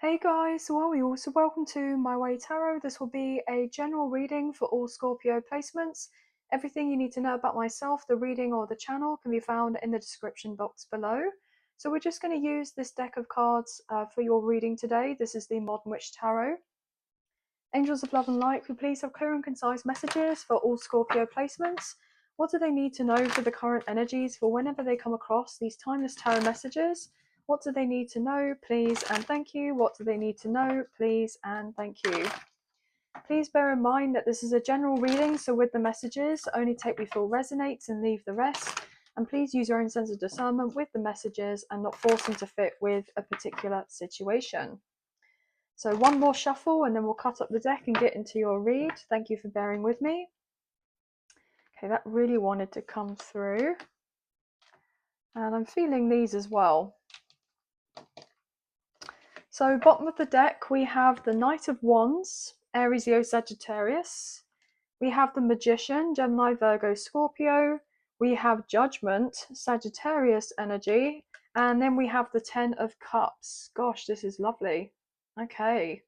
Hey guys, well, you also welcome to My Way Tarot. This will be a general reading for all Scorpio placements. Everything you need to know about myself, the reading, or the channel can be found in the description box below. So we're just going to use this deck of cards for your reading today. This is the Modern Witch Tarot. Angels of Love and Light, we please have clear and concise messages for all Scorpio placements. What do they need to know for the current energies for whenever they come across these timeless tarot messages? What do they need to know, please and thank you? What do they need to know, please and thank you? Please bear in mind that this is a general reading, so with the messages, only take what you feel resonates and leave the rest. And please use your own sense of discernment with the messages and not force them to fit with a particular situation. So one more shuffle and then we'll cut up the deck and get into your read. Thank you for bearing with me. Okay, that really wanted to come through. And I'm feeling these as well. So bottom of the deck, we have the Knight of Wands, Aries, Leo, Sagittarius. We have the Magician, Gemini, Virgo, Scorpio. We have Judgment, Sagittarius energy. And then we have the Ten of Cups. Gosh, this is lovely. Okay.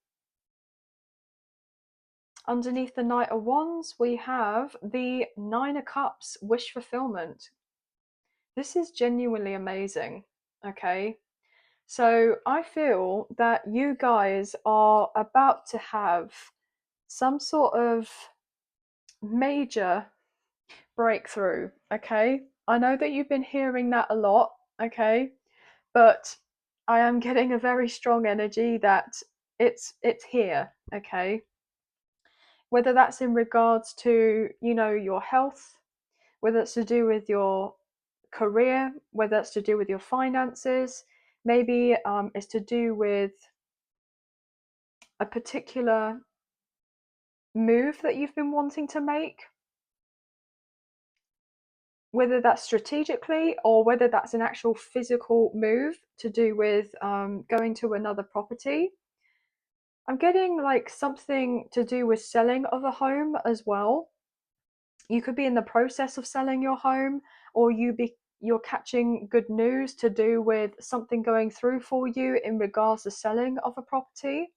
Underneath the Knight of Wands, we have the Nine of Cups, wish fulfillment. This is genuinely amazing. Okay. So I feel that you guys are about to have some sort of major breakthrough. Okay. I know that you've been hearing that a lot. Okay. But I am getting a very strong energy that it's here. Okay. Whether that's in regards to, your health, whether it's to do with your career, whether it's to do with your finances, maybe it's to do with a particular move that you've been wanting to make, whether that's strategically or whether that's an actual physical move to do with going to another property. I'm getting like something to do with selling of a home as well. You could be in the process of selling your home, or you're catching good news to do with something going through for you in regards to selling of a property.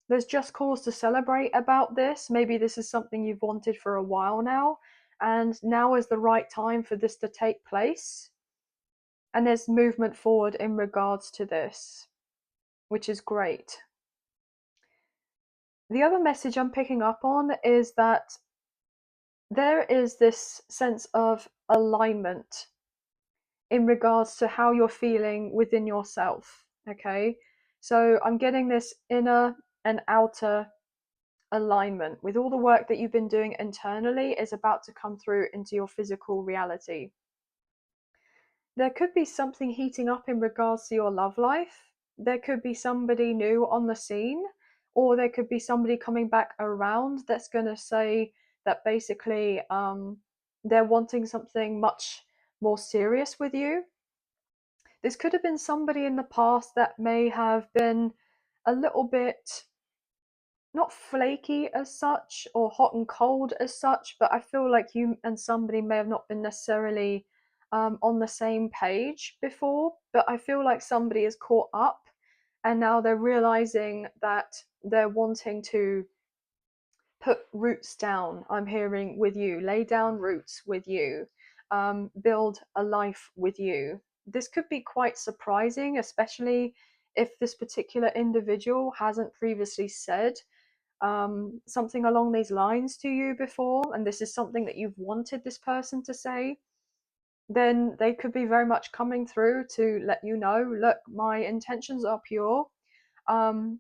There's just cause to celebrate about this. Maybe this is something you've wanted for a while now, and now is the right time for this to take place. And there's movement forward in regards to this, which is great. The other message I'm picking up on is that there is this sense of alignment in regards to how you're feeling within yourself. Okay, so I'm getting this inner and outer alignment with all the work that you've been doing internally is about to come through into your physical reality. There could be something heating up in regards to your love life. There could be somebody new on the scene, or there could be somebody coming back around that's going to say that basically they're wanting something much more serious with you. This could have been somebody in the past that may have been a little bit not flaky as such or hot and cold as such, but I feel like you and somebody may have not been necessarily on the same page before. But I feel like somebody is caught up and now they're realizing that they're wanting to put roots down. I'm hearing with you, lay down roots with you, build a life with you. This could be quite surprising, especially if this particular individual hasn't previously said something along these lines to you before, and this is something that you've wanted this person to say. Then they could be very much coming through to let you know, look, my intentions are pure.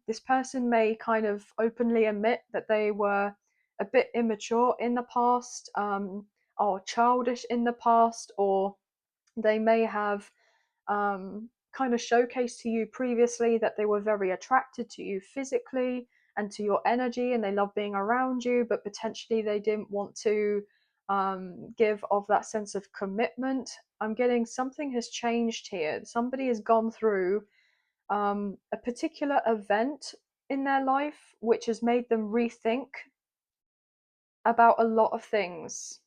This person may kind of openly admit that they were a bit immature in the past, or childish in the past, or they may have kind of showcased to you previously that they were very attracted to you physically and to your energy and they love being around you, but potentially they didn't want to give of that sense of commitment. I'm getting something has changed here. Somebody has gone through a particular event in their life which has made them rethink about a lot of things.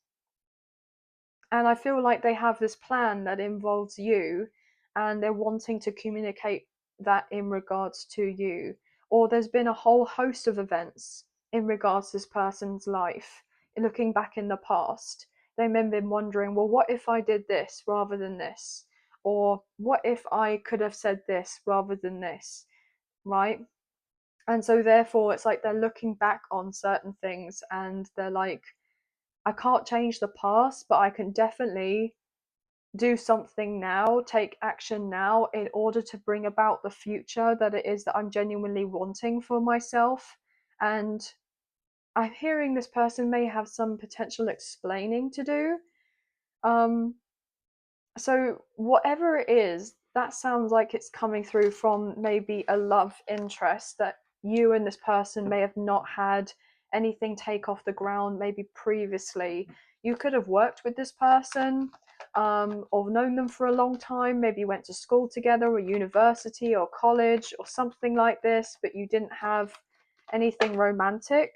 And I feel like they have this plan that involves you and they're wanting to communicate that in regards to you, or there's been a whole host of events in regards to this person's life. Looking back in the past, they may have been wondering, well, what if I did this rather than this? Or what if I could have said this rather than this, right? And so therefore it's like they're looking back on certain things and they're like, I can't change the past, but I can definitely do something now, take action now in order to bring about the future that it is that I'm genuinely wanting for myself. And I'm hearing this person may have some potential explaining to do. So whatever it is, that sounds like it's coming through from maybe a love interest that you and this person may have not had anything take off the ground maybe previously. You could have worked with this person, or known them for a long time, maybe you went to school together or university or college or something like this, but you didn't have anything romantic.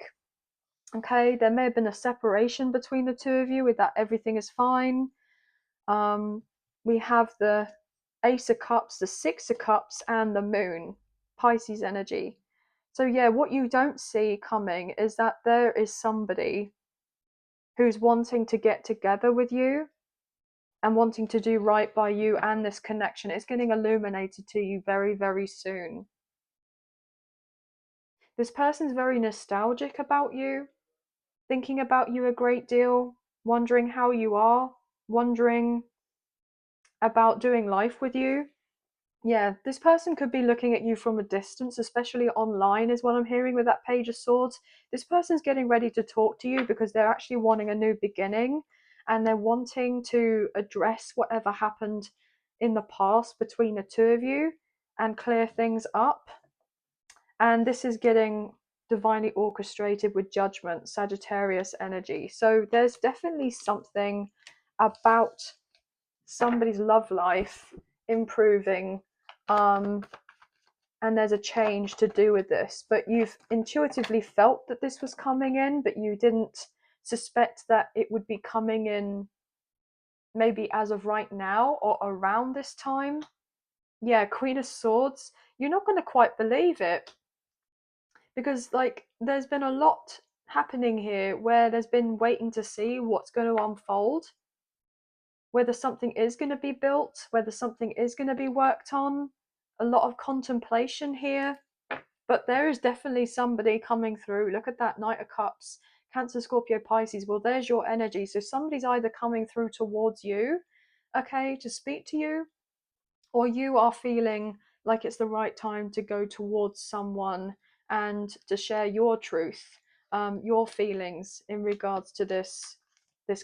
Okay, there may have been a separation between the two of you with that everything is fine. We have the Ace of Cups, the Six of Cups, and the Moon, Pisces energy. So yeah, what you don't see coming is that there is somebody who's wanting to get together with you and wanting to do right by you and this connection. It's getting illuminated to you very, very soon. This person's very nostalgic about you, thinking about you a great deal, wondering how you are, wondering about doing life with you. Yeah, this person could be looking at you from a distance, especially online, is what I'm hearing with that Page of Swords. This person's getting ready to talk to you because they're actually wanting a new beginning and they're wanting to address whatever happened in the past between the two of you and clear things up. And this is getting divinely orchestrated with Judgment, Sagittarius energy. So there's definitely something about somebody's love life improving, and there's a change to do with this, but you've intuitively felt that this was coming in, but you didn't suspect that it would be coming in maybe as of right now or around this time. Yeah, Queen of Swords, you're not going to quite believe it because like there's been a lot happening here where there's been waiting to see what's going to unfold, whether something is going to be built, whether something is going to be worked on. A lot of contemplation here, but there is definitely somebody coming through. Look at that Knight of Cups, Cancer, Scorpio, Pisces. Well, there's your energy. So somebody's either coming through towards you, okay, to speak to you, or you are feeling like it's the right time to go towards someone and to share your truth, your feelings in regards to this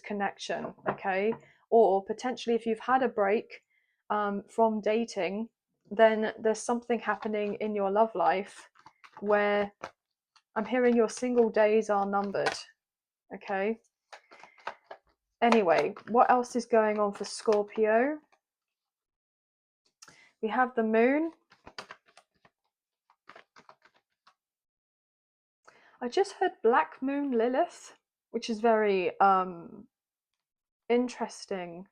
connection, okay? Or potentially if you've had a break from dating, then there's something happening in your love life where I'm hearing your single days are numbered, okay? Anyway, what else is going on for Scorpio? We have the moon. I just heard Black Moon Lilith, which is very interesting.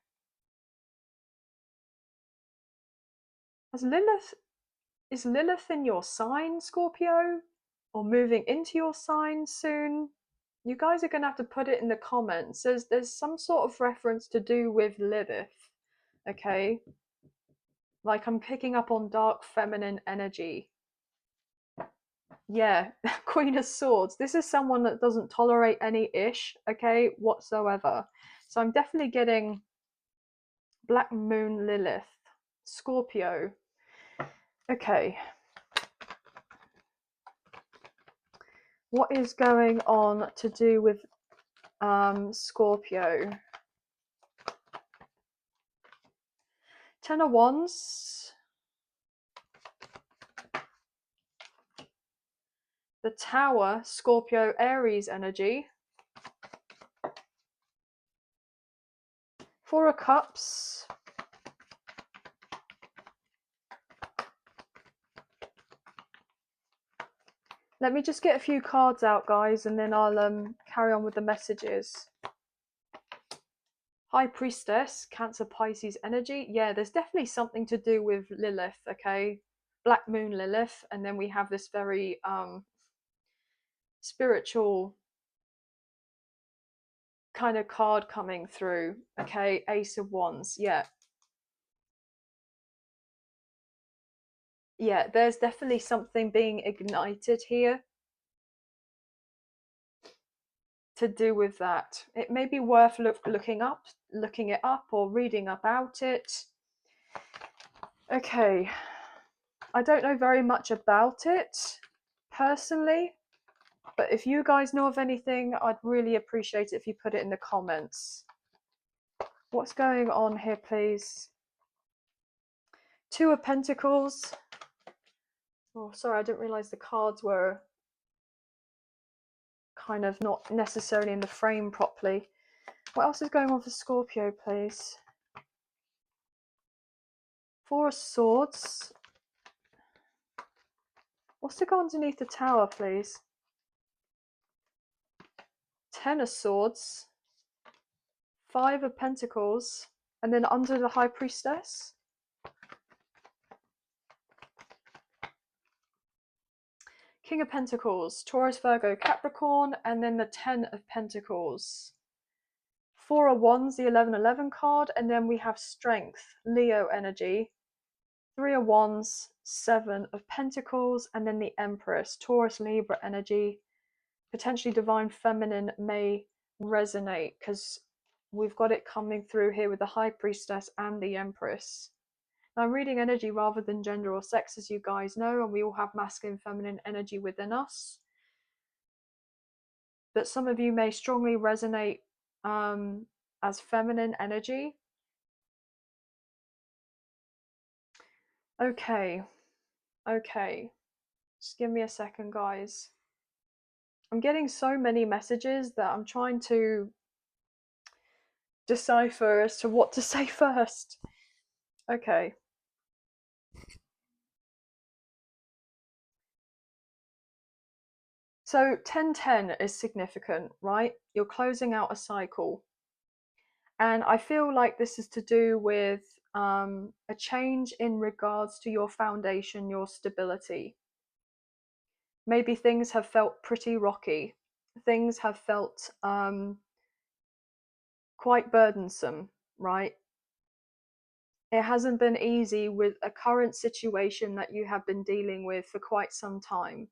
Is Lilith in your sign, Scorpio? Or moving into your sign soon? You guys are going to have to put it in the comments. There's some sort of reference to do with Lilith, okay? Like I'm picking up on dark feminine energy. Yeah, Queen of Swords. This is someone that doesn't tolerate any ish, okay, whatsoever. So I'm definitely getting Black Moon Lilith, Scorpio. Okay. What is going on to do with Scorpio? Ten of Wands. The Tower, Scorpio, Aries energy. Four of Cups. Let me just get a few cards out, guys, and then I'll carry on with the messages. High Priestess, Cancer, Pisces energy. Yeah, there's definitely something to do with Lilith, okay? Black Moon Lilith, and then we have this very spiritual kind of card coming through. Okay, Ace of Wands. Yeah, there's definitely something being ignited here to do with that. It may be worth looking it up or reading about it. Okay, I don't know very much about it personally, but if you guys know of anything, I'd really appreciate it if you put it in the comments. What's going on here, please? Two of Pentacles. Oh, sorry, I didn't realize the cards were kind of not necessarily in the frame properly. What else is going on for Scorpio, please? Four of Swords. What's to go underneath the Tower, please? Ten of Swords. Five of Pentacles. And then under the High Priestess. King of Pentacles, Taurus, Virgo, Capricorn, and then the Ten of Pentacles. Four of Wands, the 11-11 card, and then we have Strength, Leo energy. Three of Wands, Seven of Pentacles, and then the Empress, Taurus, Libra energy. Potentially Divine Feminine may resonate because we've got it coming through here with the High Priestess and the Empress. Now, I'm reading energy rather than gender or sex, as you guys know, and we all have masculine, feminine energy within us. But some of you may strongly resonate as feminine energy. Okay. Just give me a second, guys. I'm getting so many messages that I'm trying to decipher as to what to say first. Okay. So 10-10 is significant, right? You're closing out a cycle. And I feel like this is to do with a change in regards to your foundation, your stability. Maybe things have felt pretty rocky. Things have felt quite burdensome, right? It hasn't been easy with a current situation that you have been dealing with for quite some time.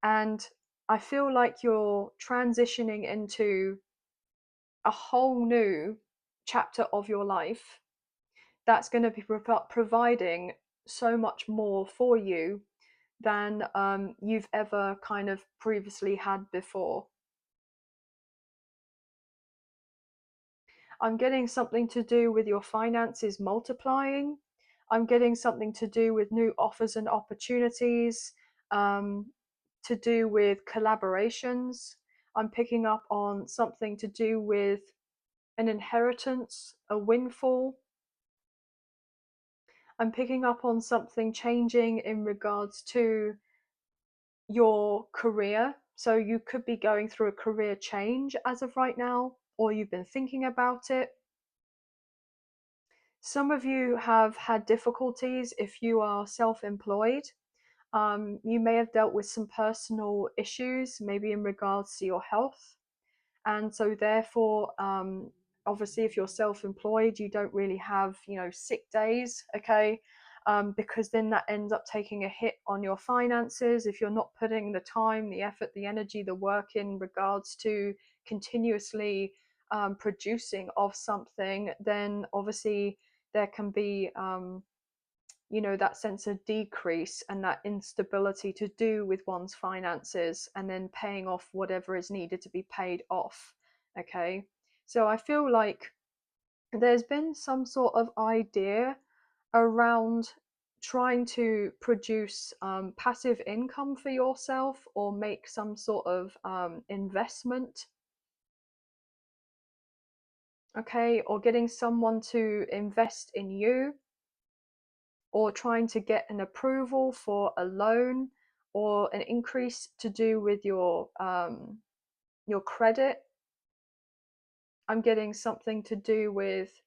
And I feel like you're transitioning into a whole new chapter of your life that's going to be providing so much more for you than you've ever kind of previously had before. I'm getting something to do with your finances multiplying. I'm getting something to do with new offers and opportunities, to do with collaborations. I'm picking up on something to do with an inheritance, a windfall. I'm picking up on something changing in regards to your career. So you could be going through a career change as of right now, or you've been thinking about it. Some of you have had difficulties if you are self-employed. You may have dealt with some personal issues, maybe in regards to your health. And so therefore, obviously, if you're self-employed, you don't really have, sick days, okay? Because then that ends up taking a hit on your finances. If you're not putting the time, the effort, the energy, the work in regards to continuously producing of something, then obviously there can be that sense of decrease and that instability to do with one's finances, and then paying off whatever is needed to be paid off. Okay, so I feel like there's been some sort of idea around trying to produce passive income for yourself, or make some sort of investment, okay, or getting someone to invest in you, or trying to get an approval for a loan or an increase to do with your credit. I'm getting something to do with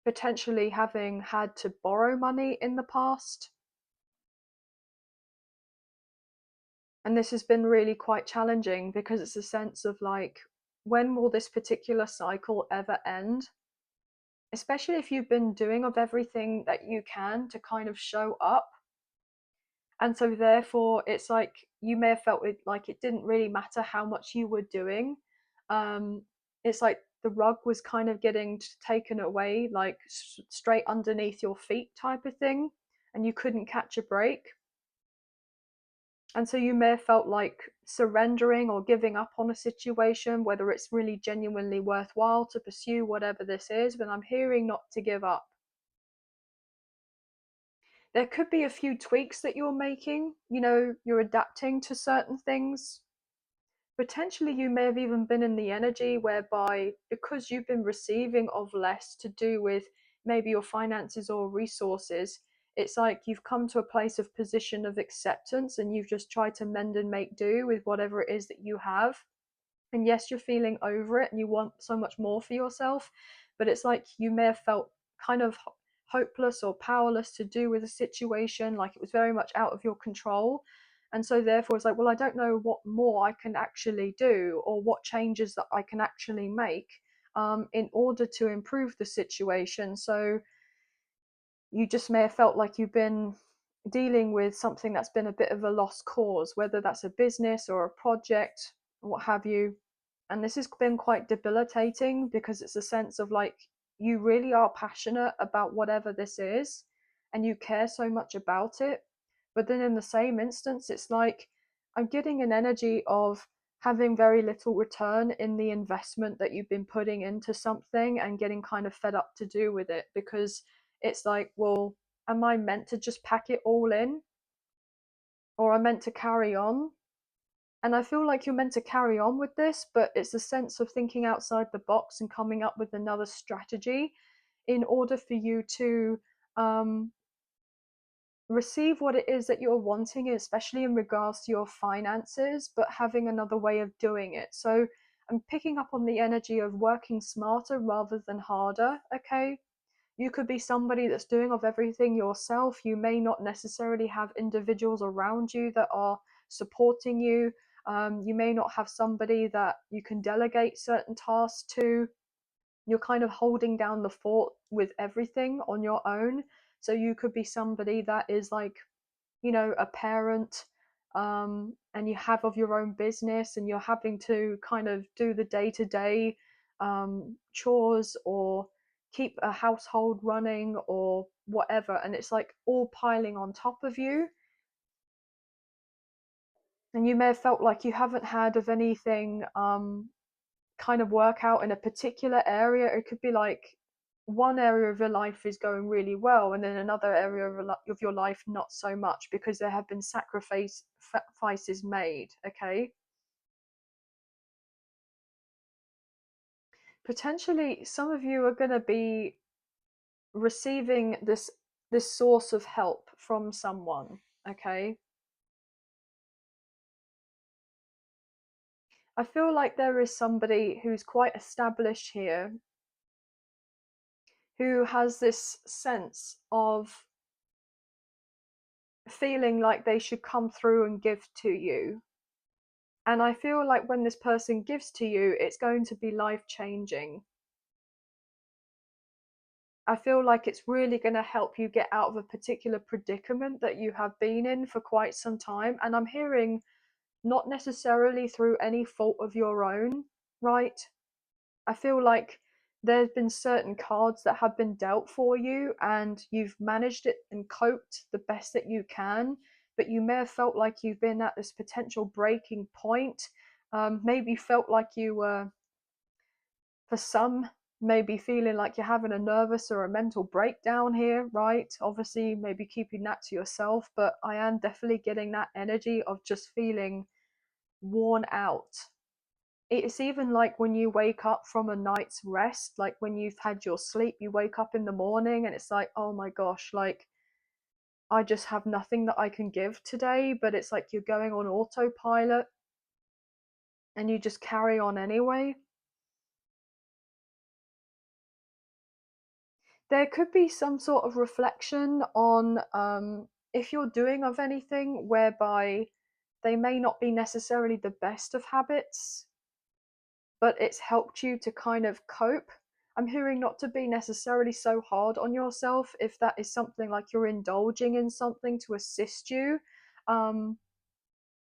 potentially having had to borrow money in the past. And this has been really quite challenging because it's a sense of like, when will this particular cycle ever end? Especially if you've been doing of everything that you can to kind of show up. And so therefore it's like you may have felt like it didn't really matter how much you were doing. It's like the rug was kind of getting taken away, like straight underneath your feet type of thing, and you couldn't catch a break. And so you may have felt like surrendering or giving up on a situation, whether it's really genuinely worthwhile to pursue whatever this is, but I'm hearing not to give up. There could be a few tweaks that you're making, you're adapting to certain things. Potentially, you may have even been in the energy whereby, because you've been receiving of less to do with maybe your finances or resources, it's like you've come to a place of position of acceptance and you've just tried to mend and make do with whatever it is that you have. And yes, you're feeling over it and you want so much more for yourself, but it's like you may have felt kind of hopeless or powerless to do with a situation, like it was very much out of your control. And so therefore it's like, well, I don't know what more I can actually do or what changes that I can actually make in order to improve the situation. So you just may have felt like you've been dealing with something that's been a bit of a lost cause, whether that's a business or a project, what have you. And this has been quite debilitating because it's a sense of like you really are passionate about whatever this is and you care so much about it. But then in the same instance, it's like I'm getting an energy of having very little return in the investment that you've been putting into something and getting kind of fed up to do with it, because it's like, well, am I meant to just pack it all in, or am I meant to carry on? And I feel like you're meant to carry on with this, but it's a sense of thinking outside the box and coming up with another strategy in order for you to um, receive what it is that you're wanting, especially in regards to your finances, but having another way of doing it. So I'm picking up on the energy of working smarter rather than harder, okay? You could be somebody that's doing of everything yourself. You may not necessarily have individuals around you that are supporting you. You may not have somebody that you can delegate certain tasks to. You're kind of holding down the fort with everything on your own. So you could be somebody that is like, a parent, and you have of your own business and you're having to kind of do the day-to-day chores or keep a household running or whatever, and it's like all piling on top of you. And you may have felt like you haven't had of anything kind of work out in a particular area. It could be like one area of your life is going really well and then another area of your life not so much, because there have been sacrifices made, okay? Potentially some of you are going to be receiving this source of help from someone, okay? I feel like there is somebody who's quite established here who has this sense of feeling like they should come through and give to you. And I feel like when this person gives to you, it's going to be life changing. I feel like it's really going to help you get out of a particular predicament that you have been in for quite some time. And I'm hearing not necessarily through any fault of your own, right? I feel like there's been certain cards that have been dealt for you and you've managed it and coped the best that you can, but you may have felt like you've been at this potential breaking point. Maybe felt like you were, for some, maybe feeling like you're having a nervous or a mental breakdown here, right? Obviously, maybe keeping that to yourself, but I am definitely getting that energy of just feeling worn out. It's even like when you wake up from a night's rest, like when you've had your sleep, you wake up in the morning and it's like, oh my gosh, like I just have nothing that I can give today, but it's like you're going on autopilot and you just carry on anyway. There could be some sort of reflection on if you're doing of anything whereby they may not be necessarily the best of habits, but it's helped you to kind of cope. I'm hearing not to be necessarily so hard on yourself if that is something like you're indulging in something to assist you, um,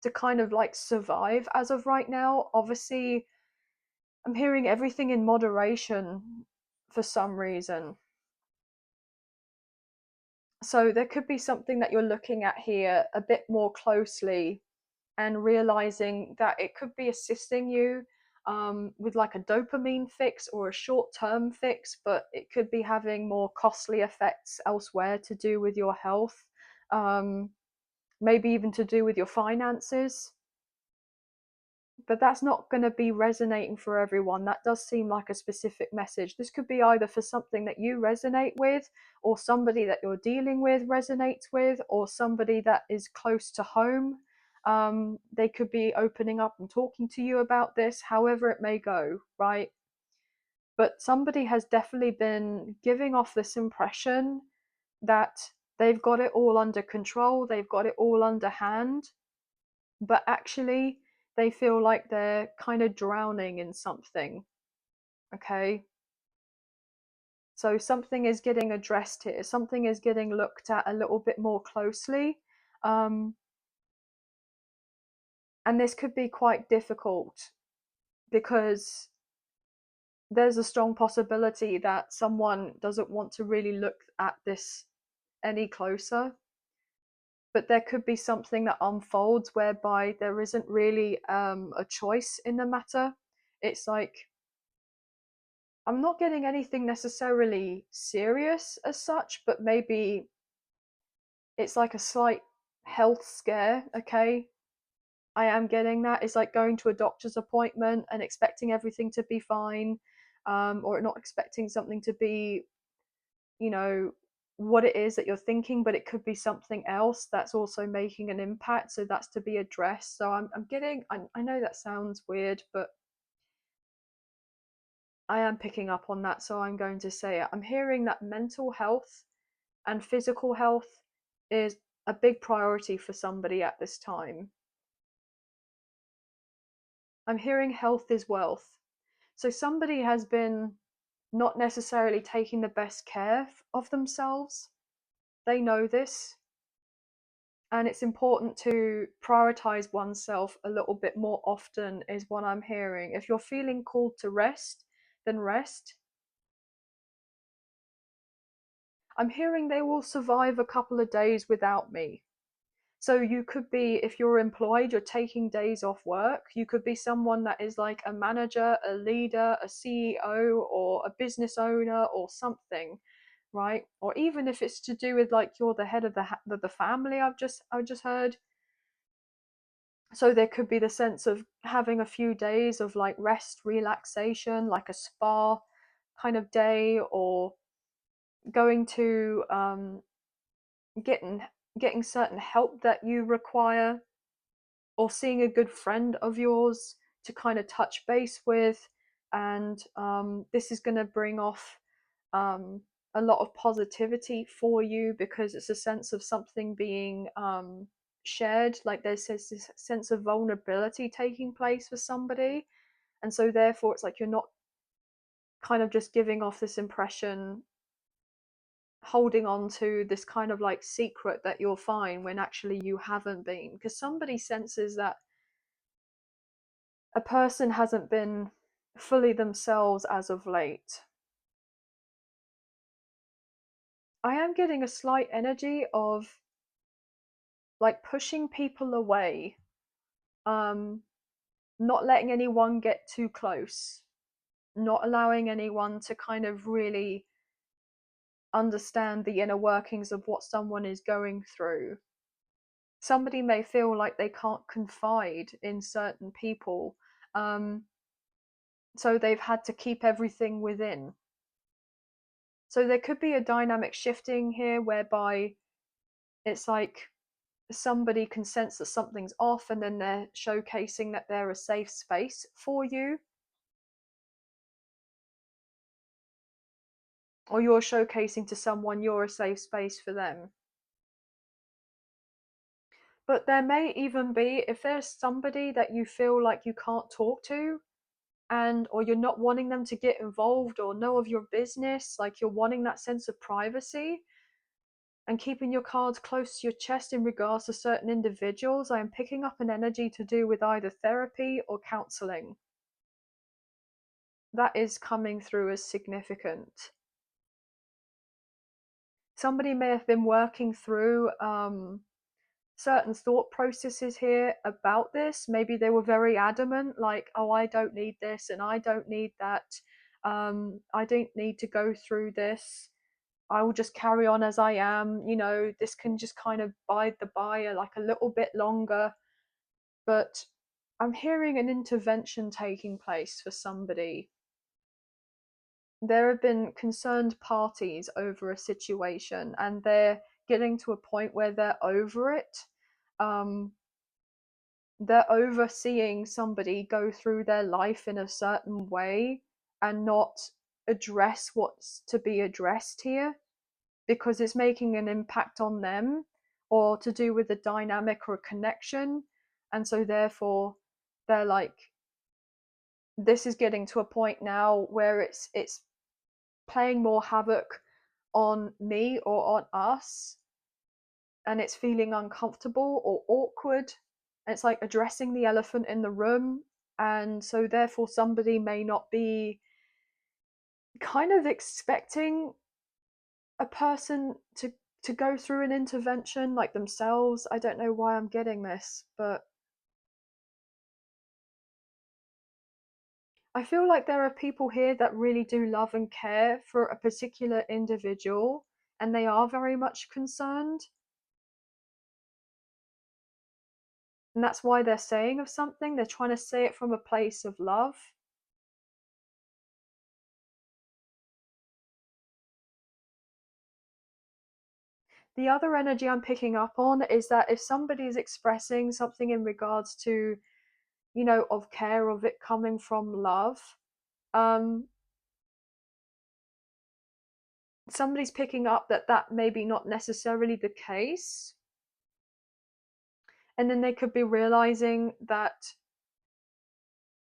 to kind of like survive as of right now. Obviously, I'm hearing everything in moderation for some reason. So there could be something that you're looking at here a bit more closely and realizing that it could be assisting you with like a dopamine fix or a short-term fix, but it could be having more costly effects elsewhere to do with your health, um, maybe even to do with your finances. But that's not going to be resonating for everyone. That does seem like a specific message. This could be either for something that you resonate with, or somebody that you're dealing with resonates with, or somebody that is close to home. They could be opening up and talking to you about this, however it may go, right? But somebody has definitely been giving off this impression that they've got it all under control, they've got it all under hand, but actually they feel like they're kind of drowning in something. Okay, so something is getting addressed here, something is getting looked at a little bit more closely, um, and this could be quite difficult because there's a strong possibility that someone doesn't want to really look at this any closer, but there could be something that unfolds whereby there isn't really a choice in the matter. It's like, I'm not getting anything necessarily serious as such, but maybe it's like a slight health scare, okay? I am getting that. It's like going to a doctor's appointment and expecting everything to be fine, or not expecting something to be, you know, what it is that you're thinking, but it could be something else that's also making an impact. So that's to be addressed. So I'm getting, I know that sounds weird, but I am picking up on that. So I'm going to say it. I'm hearing that mental health and physical health is a big priority for somebody at this time. I'm hearing health is wealth. So somebody has been not necessarily taking the best care of themselves. They know this. And it's important to prioritize oneself a little bit more often, is what I'm hearing. If you're feeling called to rest, then rest. I'm hearing they will survive a couple of days without me. So you could be, if you're employed, you're taking days off work. You could be someone that is like a manager, a leader, a CEO, or a business owner, or something, right? Or even if it's to do with like you're the head of the family. I've just heard. So there could be the sense of having a few days of like rest, relaxation, like a spa kind of day, or going to getting getting certain help that you require, or seeing a good friend of yours to kind of touch base with. And this is going to bring off um, a lot of positivity for you, because it's a sense of something being shared. Like there's this sense of vulnerability taking place for somebody. And so, therefore, it's like you're not kind of just giving off this impression, holding on to this kind of like secret that you're fine when actually you haven't been. Because somebody senses that a person hasn't been fully themselves as of late. I am getting a slight energy of like pushing people away, um, not letting anyone get too close, not allowing anyone to kind of really understand the inner workings of what someone is going through. Somebody may feel like they can't confide in certain people, um, so they've had to keep everything within. So there could be a dynamic shifting here whereby it's like somebody can sense that something's off, and then they're showcasing that they're a safe space for you. or you're showcasing to someone you're a safe space for them. But there may even be, if there's somebody that you feel like you can't talk to, and or you're not wanting them to get involved or know of your business, like you're wanting that sense of privacy and keeping your cards close to your chest in regards to certain individuals, I am picking up an energy to do with either therapy or counseling. That is coming through as significant. Somebody may have been working through certain thought processes here about this. Maybe they were very adamant, like, oh, I don't need this and I don't need that. I don't need to go through this. I will just carry on as I am. This can just kind of bide the by like a little bit longer. But I'm hearing an intervention taking place for somebody. There have been concerned parties over a situation and they're getting to a point where they're over it. They're overseeing somebody go through their life in a certain way and not address what's to be addressed here because it's making an impact on them or to do with a dynamic or a connection. And so therefore they're like, this is getting to a point now where it's playing more havoc on me or on us, and it's feeling uncomfortable or awkward. It's like addressing the elephant in the room. And so therefore somebody may not be kind of expecting a person to go through an intervention like themselves. I don't know why I'm getting this, but I feel like there are people here that really do love and care for a particular individual, and they are very much concerned. And that's why they're saying of something. They're trying to say it from a place of love. The other energy I'm picking up on is that if somebody is expressing something in regards to, of care, of it coming from love, um, somebody's picking up that may be not necessarily the case. And then they could be realizing that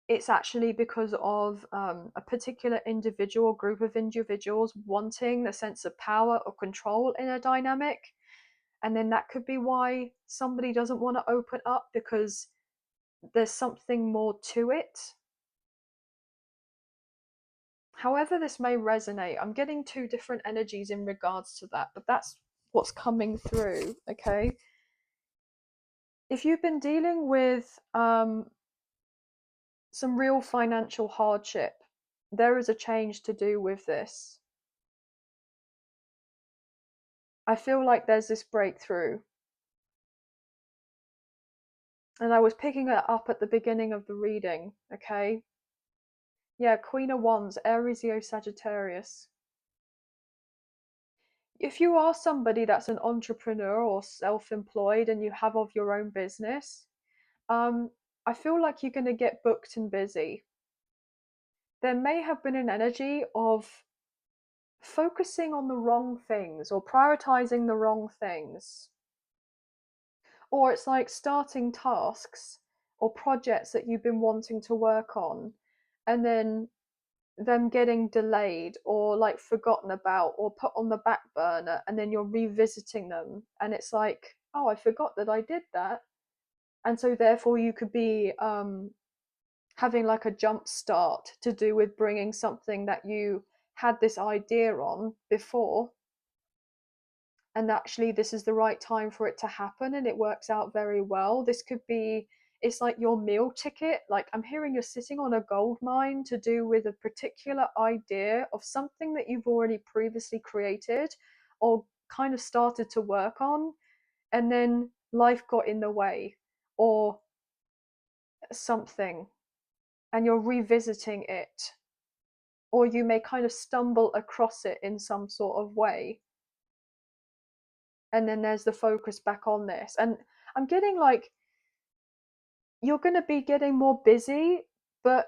it's actually because of a particular individual or group of individuals wanting the sense of power or control in a dynamic. And then that could be why somebody doesn't want to open up, because there's something more to it. However this may resonate, I'm getting two different energies in regards to that, but that's what's coming through, okay? If you've been dealing with some real financial hardship, there is a change to do with this. I feel like there's this breakthrough. And I was picking it up at the beginning of the reading, okay? Yeah, Queen of Wands, Aries, Leo, Sagittarius. If you are somebody that's an entrepreneur or self-employed and you have of your own business, I feel like you're going to get booked and busy. There may have been an energy of focusing on the wrong things or prioritizing the wrong things. Or it's like starting tasks or projects that you've been wanting to work on and then them getting delayed or like forgotten about or put on the back burner, and then you're revisiting them and it's like, oh, I forgot that I did that. And so therefore you could be having like a jump start to do with bringing something that you had this idea on before, and actually this is the right time for it to happen and it works out very well. This could be, it's like your meal ticket. Like I'm hearing you're sitting on a gold mine to do with a particular idea of something that you've already previously created or kind of started to work on, and then life got in the way or something, and you're revisiting it, or you may kind of stumble across it in some sort of way, and then there's the focus back on this. And I'm getting like you're going to be getting more busy, but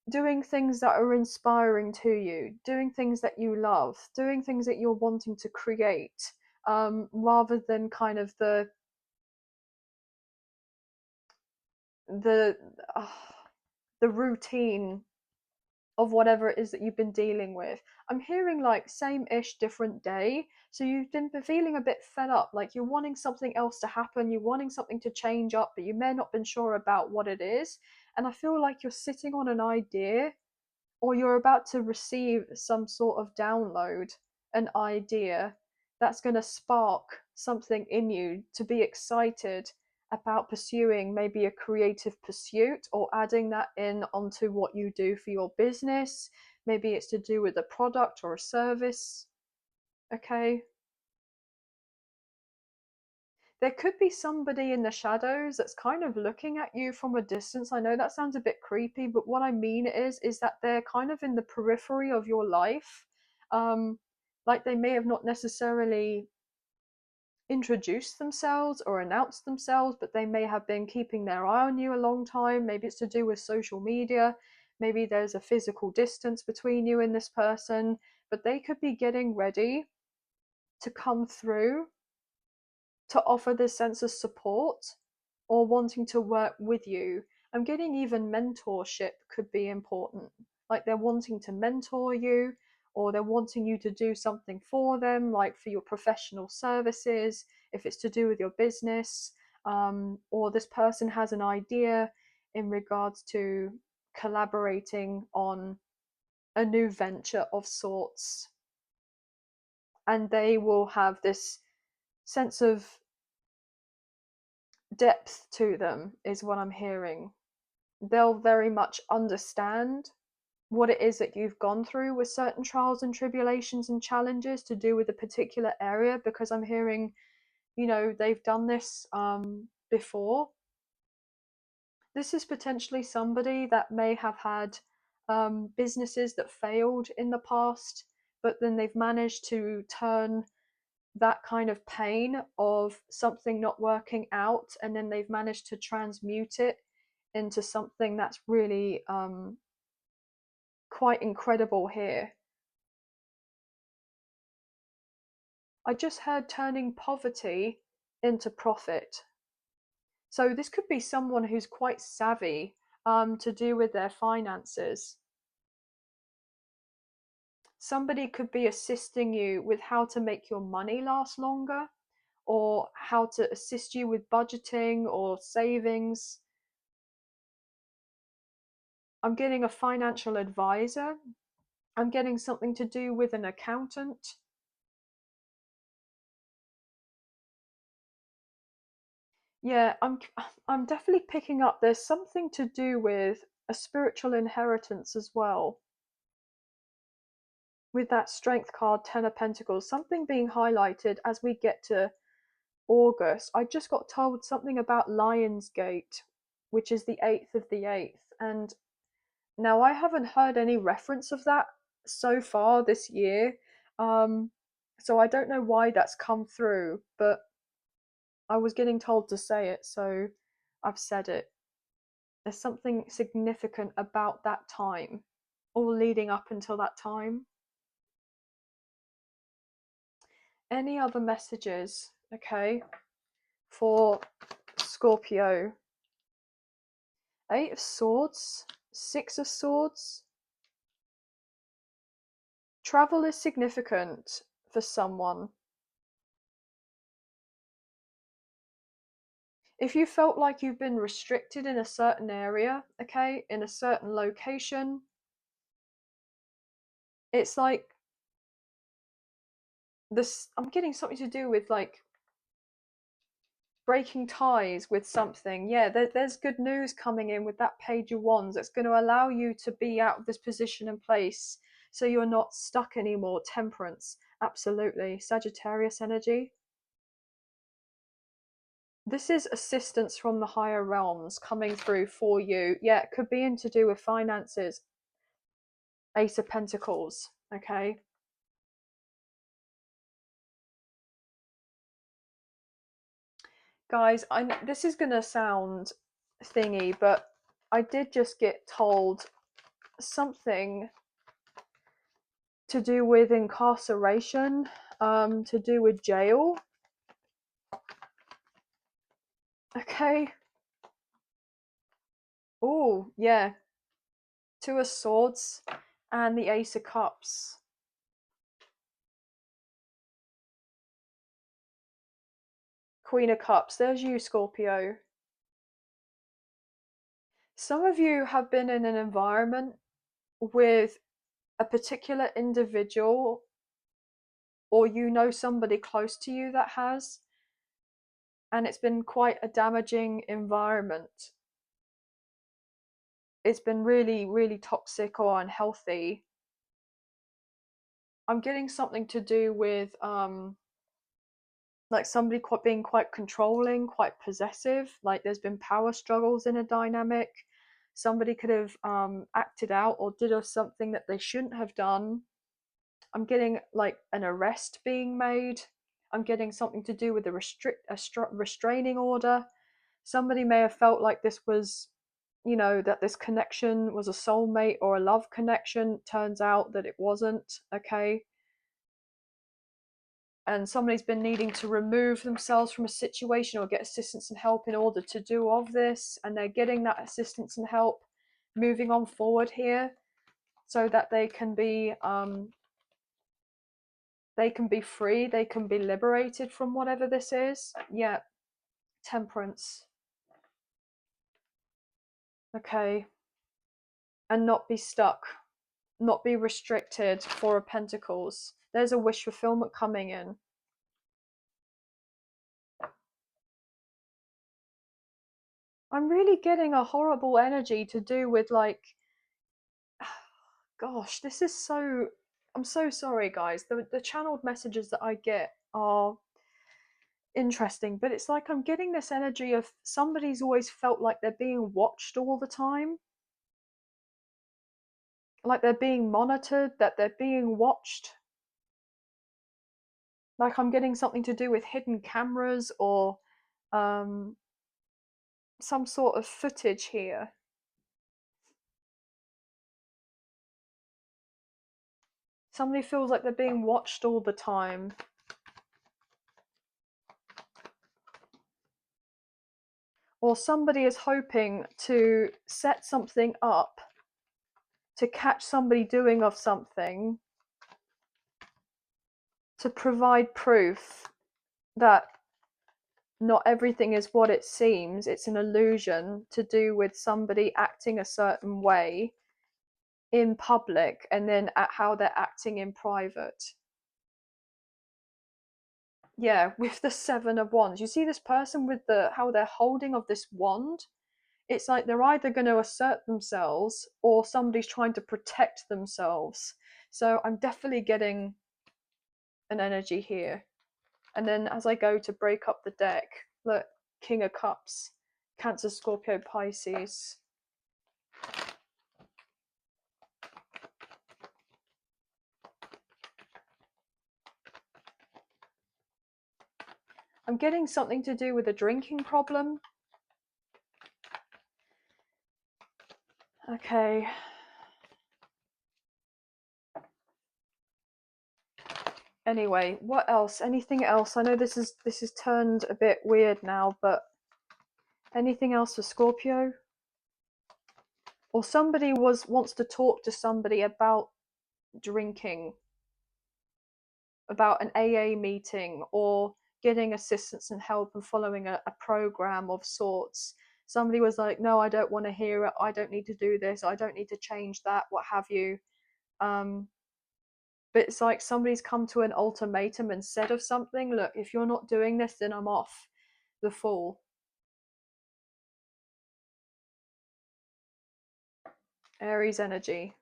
doing things that are inspiring to you, doing things that you love, doing things that you're wanting to create, rather than kind of the uh, the routine of whatever it is that you've been dealing with. I'm hearing like same-ish, different day. So you've been feeling a bit fed up, like you're wanting something else to happen, you're wanting something to change up, but you may not been sure about what it is. And I feel like you're sitting on an idea, or you're about to receive some sort of download, an idea that's going to spark something in you to be excited about pursuing maybe a creative pursuit, or adding that in onto what you do for your business. Maybe it's to do with a product or a service. Okay. There could be somebody in the shadows that's kind of looking at you from a distance. I know that sounds a bit creepy, but what I mean is that they're kind of in the periphery of your life. Um, like they may have not necessarily introduced themselves or announced themselves, but they may have been keeping their eye on you a long time. Maybe it's to do with social media. Maybe there's a physical distance between you and this person, but they could be getting ready to come through to offer this sense of support, or wanting to work with you. I'm getting even mentorship could be important. Like they're wanting to mentor you, or they're wanting you to do something for them, like for your professional services, if it's to do with your business, or this person has an idea in regards to collaborating on a new venture of sorts. And they will have this sense of depth to them, is what I'm hearing. They'll very much understand what it is that you've gone through with certain trials and tribulations and challenges to do with a particular area, because I'm hearing, they've done this before. This is potentially somebody that may have had businesses that failed in the past, but then they've managed to turn that kind of pain of something not working out, and then they've managed to transmute it into something that's really quite incredible here. I just heard turning poverty into profit. So this could be someone who's quite savvy to do with their finances. Somebody could be assisting you with how to make your money last longer, or how to assist you with budgeting or savings. I'm getting a financial advisor. I'm getting something to do with an accountant. Yeah, I'm definitely picking up there's something to do with a spiritual inheritance as well. With that strength card, 10 of Pentacles, something being highlighted as we get to August. I just got told something about Lionsgate, which is the 8th of the 8th. And now I haven't heard any reference of that so far this year. Um, so I don't know why that's come through, but I was getting told to say it, so I've said it. There's something significant about that time, all leading up until that time. Any other messages, okay, for Scorpio? 8 of Swords, 6 of Swords. Travel is significant for someone. If you felt like you've been restricted in a certain area, okay, in a certain location, it's like this. I'm getting something to do with like breaking ties with something. Yeah, there's good news coming in with that Page of Wands. It's going to allow you to be out of this position and place, so you're not stuck anymore. Temperance, absolutely. Sagittarius energy. This is assistance from the higher realms coming through for you. Yeah, it could be in to do with finances. Ace of Pentacles, okay? Guys, this is going to sound thingy, but I did just get told something to do with incarceration, to do with jail. Okay. Oh, yeah. Two of Swords and the Ace of Cups. Queen of Cups. There's you, Scorpio. Some of you have been in an environment with a particular individual, or you know somebody close to you that has, and it's been quite a damaging environment. It's been really, really toxic or unhealthy. I'm getting something to do with like somebody being quite controlling, quite possessive. Like there's been power struggles in a dynamic. Somebody could have acted out or did something that they shouldn't have done. I'm getting like an arrest being made. I'm getting something to do with a restraining order. Somebody may have felt like this was, you know, that this connection was a soulmate or a love connection. Turns out that it wasn't. Okay. And somebody's been needing to remove themselves from a situation or get assistance and help in order to do of this, and they're getting that assistance and help moving on forward here so that they can be free, they can be liberated from whatever this is. Yeah. Temperance. Okay. And not be stuck, not be restricted. Four of Pentacles. There's a wish fulfillment coming in. I'm really getting a horrible energy to do with like, gosh, this is so, I'm so sorry guys. The channeled messages that I get are interesting, but it's like I'm getting this energy of somebody's always felt like they're being watched all the time. Like they're being monitored, that they're being watched. Like I'm getting something to do with hidden cameras or some sort of footage here. Somebody feels like they're being watched all the time. Or somebody is hoping to set something up to catch somebody doing of something, to provide proof that not everything is what it seems. It's an illusion, to do with somebody acting a certain way in public and then at how they're acting in private. Yeah, with the Seven of Wands. You see this person with how they're holding of this wand? It's like they're either going to assert themselves or somebody's trying to protect themselves. So I'm definitely getting an energy here. And then as I go to break up the deck, look, King of Cups, Cancer, Scorpio, Pisces. I'm getting something to do with a drinking problem. Okay. Anyway, what else? Anything else? I know this is turned a bit weird now, but anything else for Scorpio? Or somebody wants to talk to somebody about drinking, about an AA meeting, or getting assistance and help and following a program of sorts. Somebody was like, no, I don't want to hear it. I don't need to do this. I don't need to change that, what have you. But it's like somebody's come to an ultimatum and said of something, look, if you're not doing this, then I'm off. The Fool. Aries energy.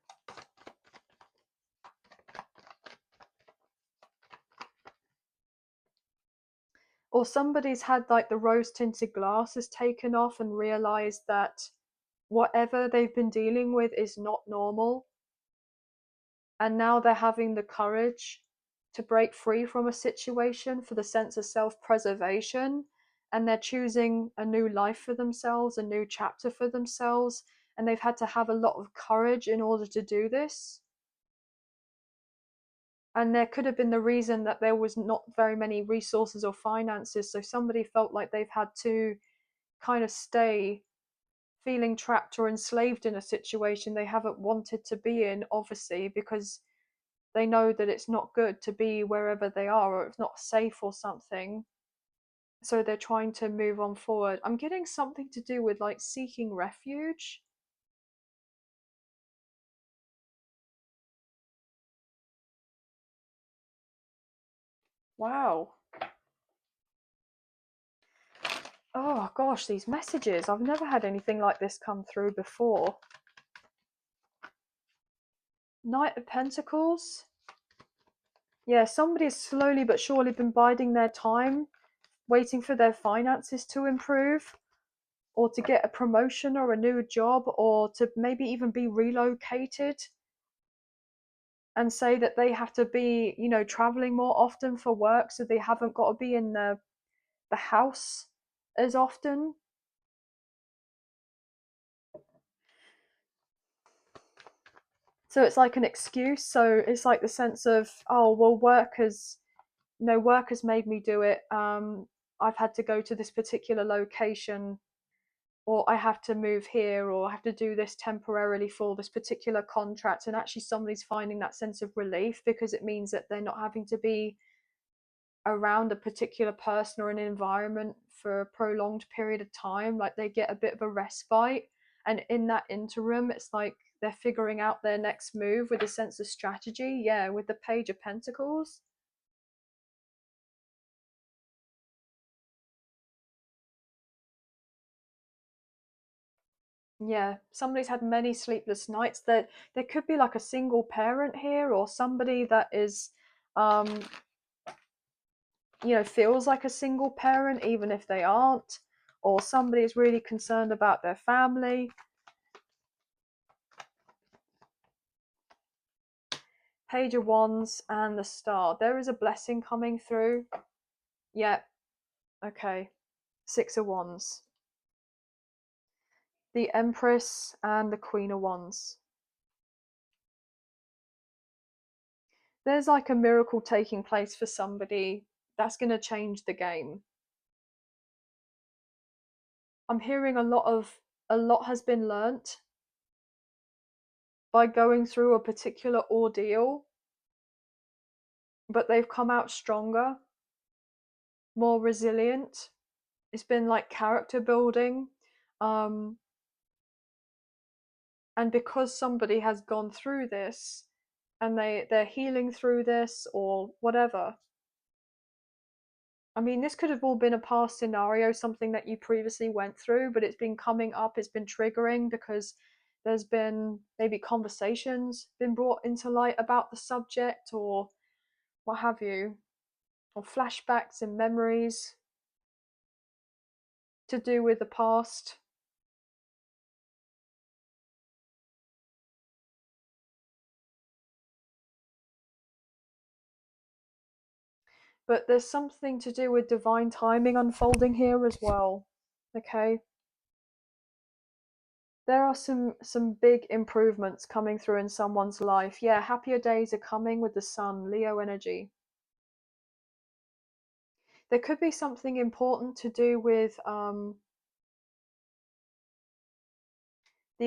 Or somebody's had like the rose tinted glasses taken off and realized that whatever they've been dealing with is not normal. And now they're having the courage to break free from a situation for the sense of self-preservation, and they're choosing a new life for themselves, a new chapter for themselves, and they've had to have a lot of courage in order to do this. And there could have been the reason that there was not very many resources or finances, so somebody felt like they've had to kind of stay feeling trapped or enslaved in a situation they haven't wanted to be in, obviously, because they know that it's not good to be wherever they are, or it's not safe or something. So they're trying to move on forward. I'm getting something to do with like seeking refuge. Wow. Oh gosh, these messages. I've never had anything like this come through before. Knight of Pentacles. Yeah, somebody has slowly but surely been biding their time, waiting for their finances to improve, or to get a promotion or a new job, or to maybe even be relocated, and say that they have to be, traveling more often for work, so they haven't got to be in the house as often. So it's like an excuse. So it's like the sense of, oh well, work has made me do it. I've had to go to this particular location, or I have to move here, or I have to do this temporarily for this particular contract. And actually somebody's finding that sense of relief, because it means that they're not having to be around a particular person or an environment for a prolonged period of time. Like they get a bit of a respite, and in that interim it's like they're figuring out their next move with a sense of strategy. Yeah, with the Page of Pentacles. Yeah, somebody's had many sleepless nights. That there could be like a single parent here, or somebody that is um feels like a single parent even if they aren't, or somebody is really concerned about their family. Page of Wands and the Star. There is a blessing coming through. Yeah, okay. Six of Wands. The Empress and the Queen of Wands. There's like a miracle taking place for somebody that's going to change the game. I'm hearing a lot has been learnt by going through a particular ordeal, but they've come out stronger, more resilient. It's been like character building. Um, and because somebody has gone through this, and they're healing through this or whatever. I mean, this could have all been a past scenario, something that you previously went through, but it's been coming up, it's been triggering because there's been maybe conversations been brought into light about the subject, or what have you, or flashbacks and memories to do with the past. But there's something to do with divine timing unfolding here as well. Okay, there are some big improvements coming through in someone's life. Yeah, happier days are coming with the Sun, Leo energy. There could be something important to do with the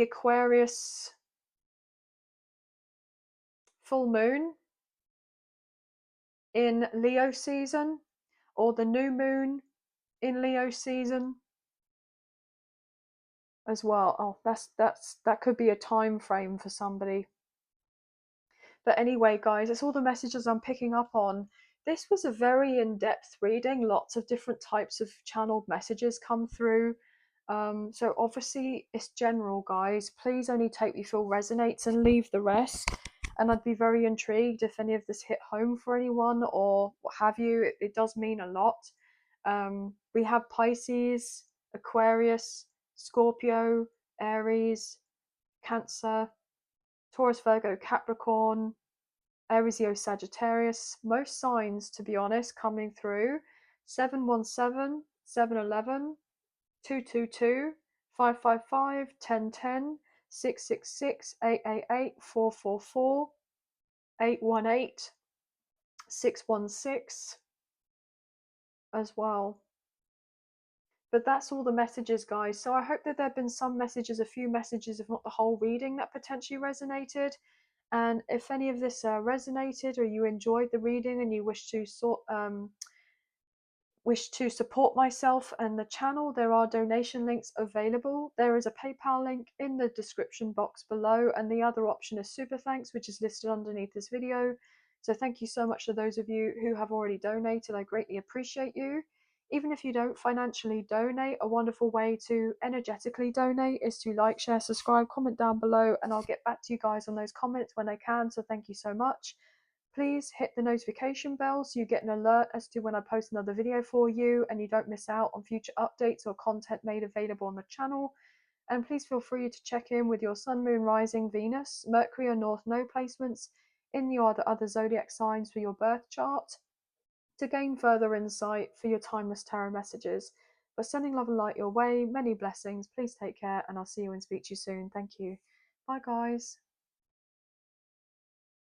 Aquarius full moon in Leo season, or the new moon in Leo season as well. Oh, that could be a time frame for somebody. But anyway, guys, it's all the messages I'm picking up on. This was a very in-depth reading. Lots of different types of channeled messages come through. So obviously it's general, guys. Please only take what you feel resonates and leave the rest. And I'd be very intrigued if any of this hit home for anyone or what have you. It does mean a lot. We have Pisces, Aquarius, Scorpio, Aries, Cancer, Taurus, Virgo, Capricorn, Aries, Leo, Sagittarius. Most signs, to be honest, coming through. 717, 711, 222, 555, 1010, 666 888 444 818 616 as well. But that's all the messages, guys. So I hope that there have been some messages, a few messages, if not the whole reading, that potentially resonated. And if any of this resonated, or you enjoyed the reading and you wish to support myself and the channel, there are donation links available. There is a PayPal link in the description box below, and the other option is Super Thanks, which is listed underneath this video. So thank you so much to those of you who have already donated. I greatly appreciate you. Even if you don't financially donate, a wonderful way to energetically donate is to like, share, subscribe, comment down below, and I'll get back to you guys on those comments when I can. So thank you so much. Please hit the notification bell so you get an alert as to when I post another video for you and you don't miss out on future updates or content made available on the channel. And please feel free to check in with your Sun, Moon, Rising, Venus, Mercury or North Node placements in the other zodiac signs for your birth chart to gain further insight for your timeless tarot messages. But sending love and light your way, many blessings. Please take care, and I'll see you and speak to you soon. Thank you. Bye, guys.